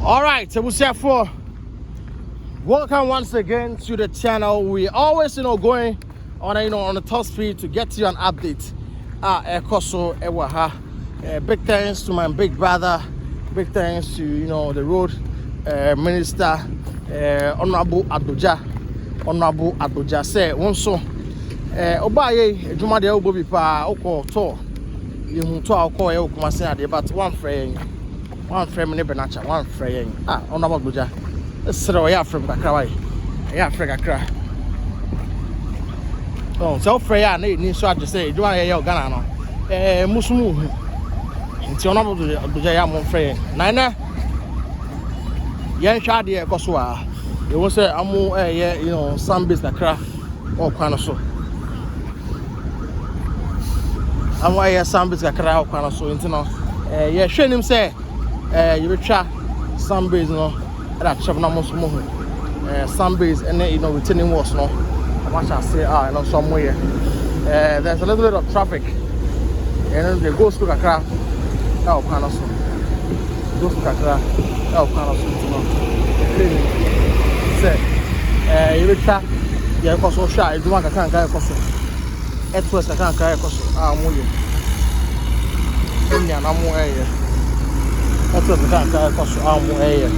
All right, so for welcome once again to the channel. We always, going on, on the top speed to get you an update. Big thanks to my big brother. Big thanks to the road minister, Honorable Adoja. Say also, Obaye, Juma de Obobi pa oko to. You to oko e okuma say ade, but one friend me benacha, one friend. Honorable Adoja. Sero ya from kakra wai. Ya from kakra. Oh, so friend ya ni so ade say, Juma ye Ghana no. Musumu. Nti Honorable Adoja ya mon friend. Nana yen hwa de ekoso a. It was a some base kakra or kwana so. Amu some base kakra or kwana so nti no hwe nim say you be twa some base no that chop na mo so mo some base and retaining walls no. What I say somewhere there's a little bit of traffic and the go to kakra or kwana so. Go to kakra or kwana so nti no. You will try your cost shot. You want a can't carry cost. At first, I can't carry cost. I'm moving. I'm more area. At first, I can't carry cost. I'm more area.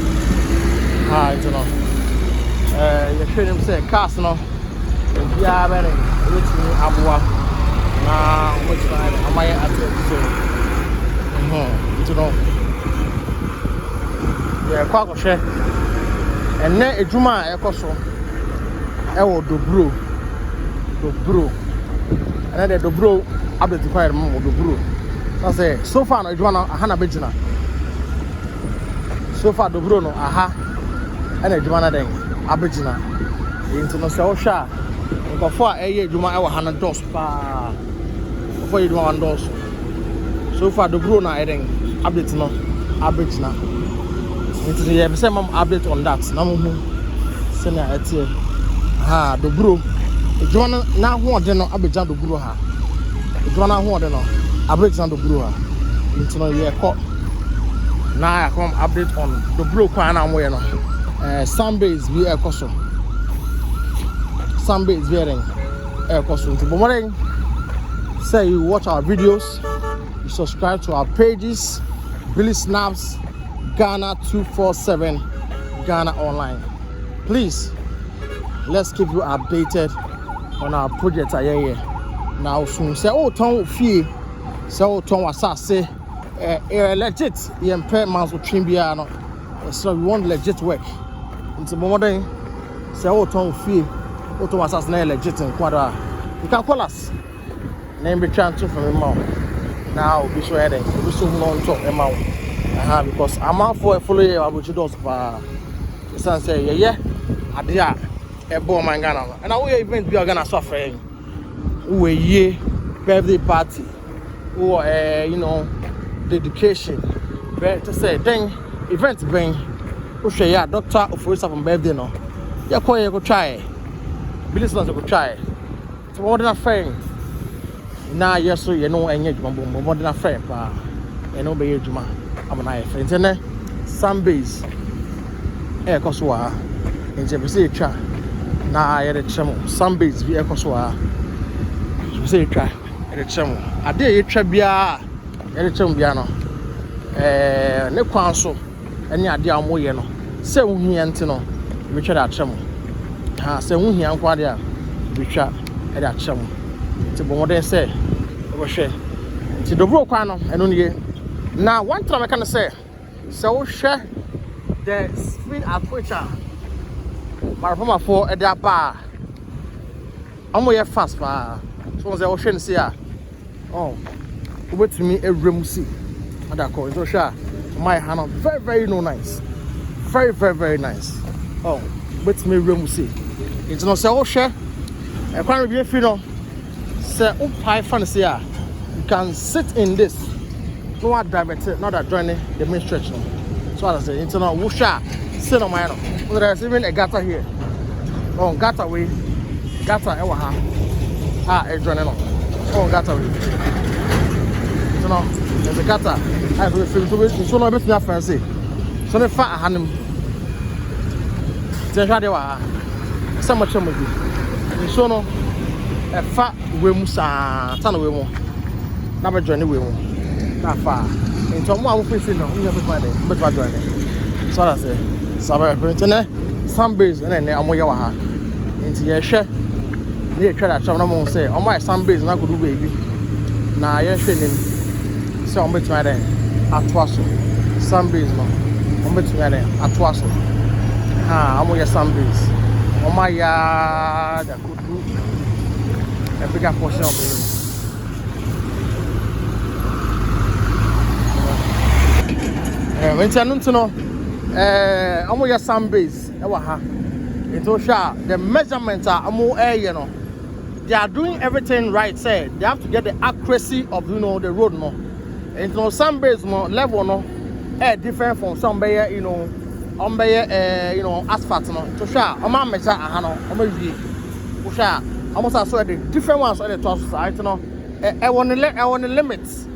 You shouldn't say cast no. Yeah, very. Which me Abua. Nah, which I might at it. Yeah, quack share. And then a Juma Ecoso, Doboro, and then the Doboro update the fire Doboro. That's so far no Juma Hana Bejuna. So far Doboro no aha, and a Juma then Abejuna. Into no Sha, before a year Juma our Hana dos pa before you do one dos. So far Doboro na then update no Abejuna. Into the same update on that. Namu senior etie. Doboro. Joanna na ho de no abejan Doboro ha. Joanna ho de no abejan Doboro ha. Into no ye ko. Na I come update on Doboro kwa na mo ye no. Some base we ekoso. Some base we ekoso. Into bomore say you watch our videos, you subscribe to our pages, Billy Snaps Ghana 247 Ghana Online. Please, let's keep you updated on our project. Now soon say ton fee, say ton wasase legit impairments with Trimbia no. So we want legit work. Into modern say ton fee, ton wasase na legit in kwada. You can call us. Name be trying to from him now be so heading. We so on top amount. Because I'm out for a full year about those the son say yeah adia a bomb man Ghana and I will even be Ghana suffering who a year birthday party or dedication but to say then event bring who say yeah doctor for from birthday no yeah you go try Billy Snaps go try so more than a friend now yes so engage more than a friend be Juma. I'm an friend and some base Ecoswa in Jebisi tra na I had a chemo some base be Ecoswa say try at a chemo a day trabia at a chumbiano ne quanso any idea more yeno say we antino Richard at chemo say we and quadia Richard at that chemo to more say over share to the broke one and only. Now, one time I can say, so share the speed at which my former for at that bar. I'm more fast bar. So the ocean see wait to me a room see. And I call so sure my hand very, very nice. Very, very, very nice. Oh, wait to me room see. It's not so share. I can't review if you know. Say, high fancy. You can sit in this. No one diverted, not that joining the main stretch. No. So I say, internal wusha, sit on my own. There's even a gutter here. Oh, gutter way, gutter, a joining on. Oh, gutter way. You know. There's a gutter. I have to film to it. So no bit me fancy. So the fat hand him. Tell you what. So much of it. So no a fat we musa tan we mo. Na be join we mo. Na far. Into mo am face no. We have find it. But join it. So that's it. Sabe print some base and then amoya wa ha. Into ye hwe. Ne twa da chama mo say omo some base na go do baby. Na ye hwe nim. So omo betwa den atwaso. Some base no. Omo betwa den atwaso. Ha, omo ye some base. Omo ya da could do a bigger portion of it. When you know, I'm your sun base. The measurements are more you know. They are doing everything right. Say they have to get the accuracy of the road no. And sun base no level no, different from some bay asphalt no. To show, I'm measure almost I saw the different ones on the top side, I want the limits.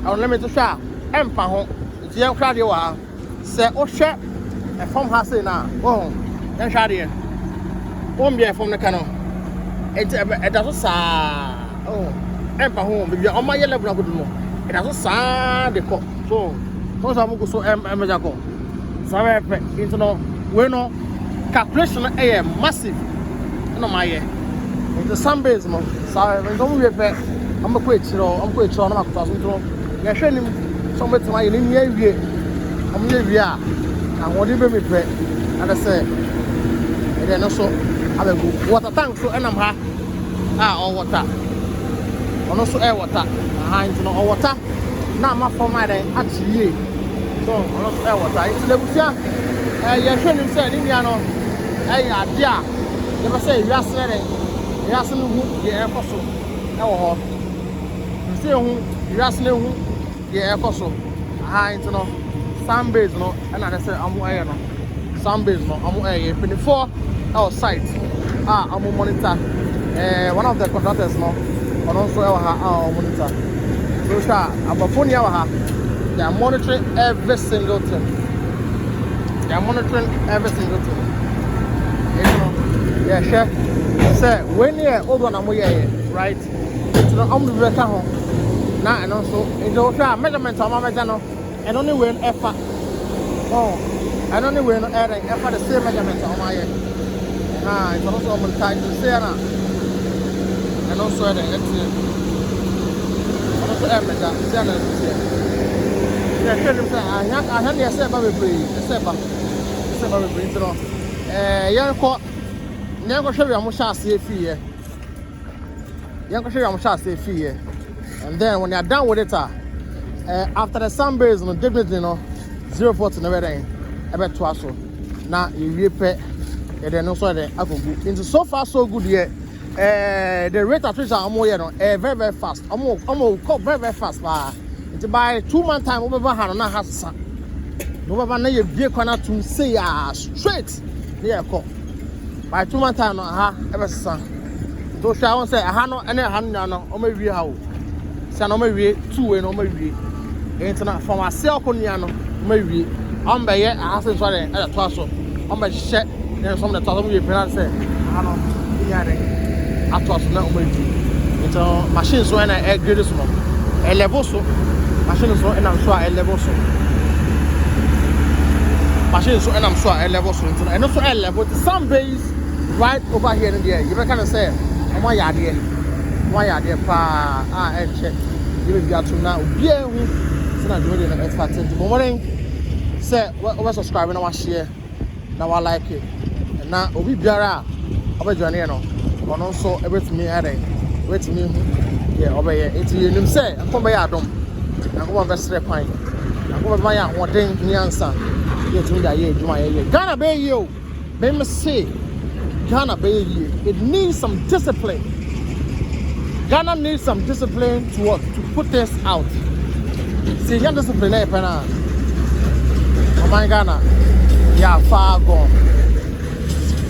I want limit to share. Empire, the young crowd you are. Say, oh, share a farm house now. Oh, then Shadi. Won't be from the canal. It doesn't sound. Oh, Empire home, if you're on my yellow block, it doesn't sound the cock. So, those are so Amazon. Sorry, into no, we're no calculation, a massive. No, my year. The sun base, no. Sorry, when don't we pay, I'm a quit, I'm quit, so I'm not thousand. You're showing him somebody to my in here. I'm here, and what do you pay? And I say, and then also, I will go water tank, so and I'm or water. And also air water, behind no water. Now, my for my day, actually, so air water. It's the Busia. You're showing him saying, Indiano, hey, dear, never say, you are saying. Yes, and who the air fossil. No, you see who you ask no the air fossil. I ain't no some base no, and I say I'm away no. Some base no, I'm away. 24 outside. I'm a monitor. One of the contractors no, and also our monitor. So, I'm a phone yaha. They are monitoring every single thing. They are monitoring every single thing. Yeah, chef. Say when you over na moye right to the umbrella home na and also in the measurement of my no and only when effort and only when effort the same measurement of my it's also on time to say and also the also measure yeah tell him say I had you say baby say baby to no young Never show you how much I say fee. Young show you how much I say fee. And then when you're done with it, after the sun base, no definitely no 0.4 to never end. About twice so. Now you repay, and then also the alcohol. Into so far so good here. The rate at which I'm more very very fast. I'm very fast. It's by 2 months time over Hana has no one na you be corner to say straight. There call. By 2 months time ever son. Those I won't say a hand and a hand no maybe how. Say no maybe 2 and no maybe. Internet for myself on yano maybe. I'm by yet I have sorry at a twasso. I'm by shit. There's some that told me you say I know yeah I twasso no maybe. It's a machine so and a grade small. A level so machine so and I'm sure a level so. Machine so and I'm sure a level so and also a level the some base right over here in the air. You can say, oh my yard here, and check. You will get to now. Yeah, so now doing the expert. Good morning. Say, what subscribing now? Share. Now I like it. And now we be around. Over journey, no. And also everything me adding. Wait to me. Yeah, over here. It's you. Say, I come by Adam. I come on vest pine. I come by my one thing. Me answer. Yeah, to me that yeah, do my yeah. Ghana be you. Let me say. Ghana, baby, it needs some discipline. Ghana needs some discipline to what? To put this out. See, you discipline, oh my Ghana, yeah, far gone.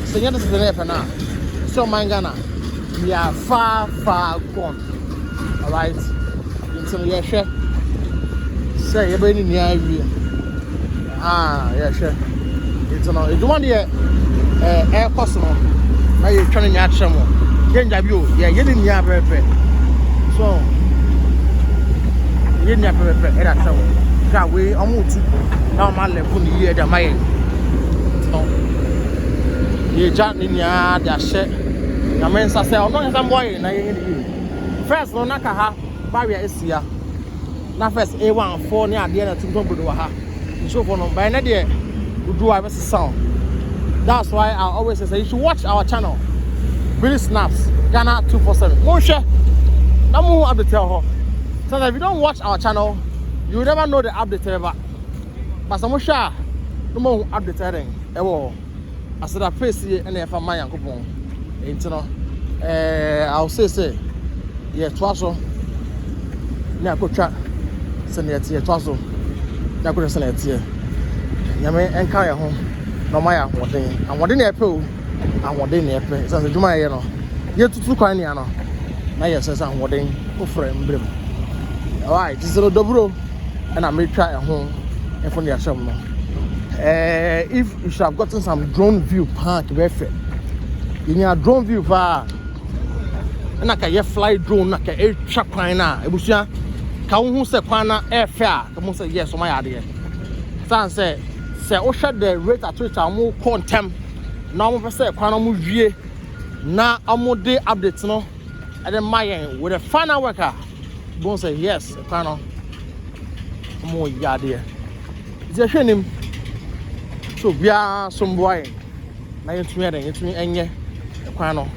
See, you discipline, so my Ghana, yeah, far gone. All right, until you share. say you be near you. Yeah, sure. It's no. It's one there. Air customer. Now you're trying to catch someone. Yeah, you didn't have very. So, you didn't have very. That's how. That way, I'm going to. Now my level in the year that my. So, you just in your that shit. I mean, I say, I'm not some boy. Now you. First, no, not ha. Barrier is here. Now first, A1 4 near the end of the two ha. So for no, by now we do our best sound. That's why I always say you should watch our channel. Billy Snaps, Ghana 247. Moshe, now move up the tell her. So if you don't watch our channel, you will never know the update ever. But some Moshe, no more update heading. Ewo, I said I face here and if I'm my uncle, I'll say, yeah, twaso. Now go chat. Send it here, twaso. Now go send it here. Yame enka ye ho no ma ya hoden awode na epe o awode na epe so juma ye no ye tutu kwan ne ano na ye sense ahoden ofre mbrem alright this is Doboro and I may try at home and for the asham no if you should have gotten some drone view park very fair in your drone view va na ka ye fly drone na ka e twa kwan na ebusua ka wo hu se kwan na e fair ka mo say yes o ma ya de san say o shut the rate at which I'm contem now I'm say kwan mo wie na amode update no and then my with a final worker don't say yes kwan mo ya de is a hwenim so bia some boy na yetumi eden yetumi enye kwan no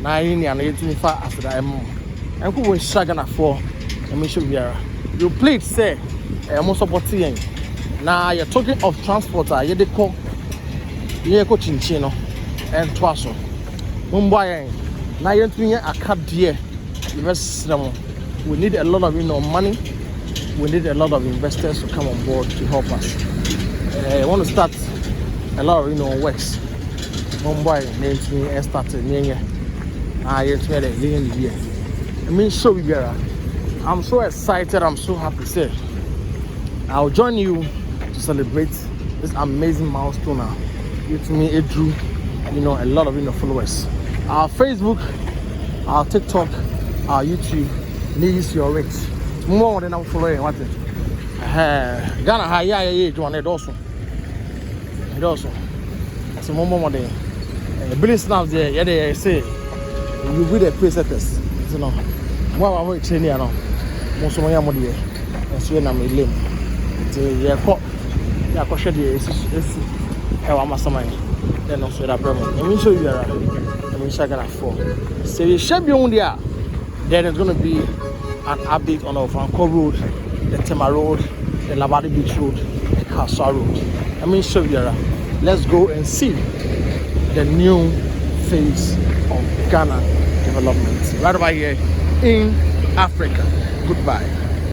na yin ya na yetumi fa asida em enko wo shagana for em show biara you please say mo support yen. Now you're talking of transporter, you call chinchino and twaso. Mumbai, now you're doing a cab dear. We need a lot of money. We need a lot of investors to come on board to help us. I want to start a lot of works. Mumbai names me and started near. You're doing the year. I mean, so I'm so excited. I'm so happy. Say, I'll join you to celebrate this amazing milestone now. It me it drew a lot of followers. Our Facebook, our TikTok, our YouTube needs your rate. More than I'm following what it. Ghana yeah Joan it also. It also. So more than Billy Snaps there, yeah they say you be the presetters. You know. What we training now. Most of my money so na me lame. Yeah, I can share the how I'm a summon. Then also that problem. I mean, show you around. I mean, Shagana 4. So you should be on there. Then there's going to be an update on our Franco Road, the Tema Road, the Labadi Beach Road, the Kaswa Road. I mean, show you around. Let's go and see the new phase of Ghana development right over here in Africa. Goodbye.